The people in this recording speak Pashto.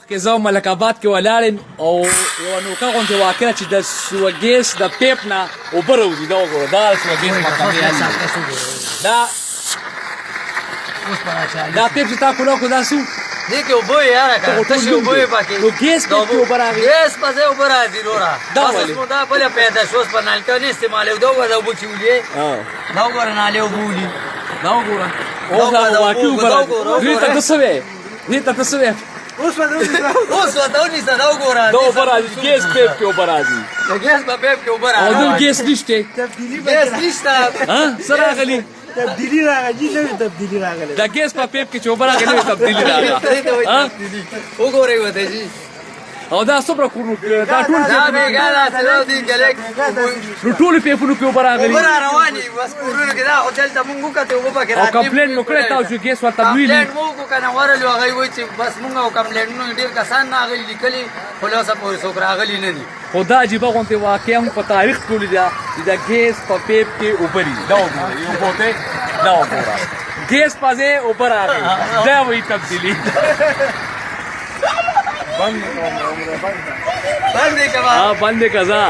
کې زه ملک آباد کې ولاړم او یوه نوکه غوندې واقعه چې د سوګیس د پیپ نه اوبه راوځي دا وګوره دا سوګیس محکمې دا پیپ چې تا کولاو کړو دا څه دې کې اوبه یې یاره که تشې اوبه یې پکې نو ګیس پکې اوبه راغلې ګیس پسې اوبه راځي وروره دا بس ولې؟ اوس مو دا بله پیدا شو اوس په نلکه نه استعمالوي دا وګوره دا اوبه چې ولي دا وګوره نالې اوبه ولي دا وګوره اوس دا واقعي اوبه راځي دوی ته ته څه وې دوی ته ته څه وې اوس ورته ونیسه دا وګوره دا اوبه راځي ګیس پیپ کې اوبه راځي د ګیس په پیپ کې اوبه او راځي دلته ګیس نشته ګیس نشته ها څه راغلي تبدیلی راغلی نوې تبدیلی راغله دا ګیس په پیپ کې چې اوبه راغلي نوې تبدیلي راغله ها وګورئ ورته جي او دا څومره کورو دا ټول دا بېګا دا څلور دي ګلک نو ټولو پیپونو کې اوبه راغلي اوبه را روانې بس کورونو کې دا خو دلته مونږ وکتې اوبه پکې او کمپلین مو کړی تاسو چې ګیس ورته ویلي کمپلین مو وکړو که نه ورلو هغوی وایي چې بس مونږ او کمپلینونه ډېر کسان راغلي لیکلي خو له اوسه پورې څوک راغلي نه دي خو دا عجیبه غوندې واقعه هم په تاریخ ټولې ده چې د ګیس په پیپ کې اوبه دي دا وګوره یو بوتې دا وګوره ګیس په ځای اوبه راغلي دا وایي تبدیلي بند یې کوه بندې که ځه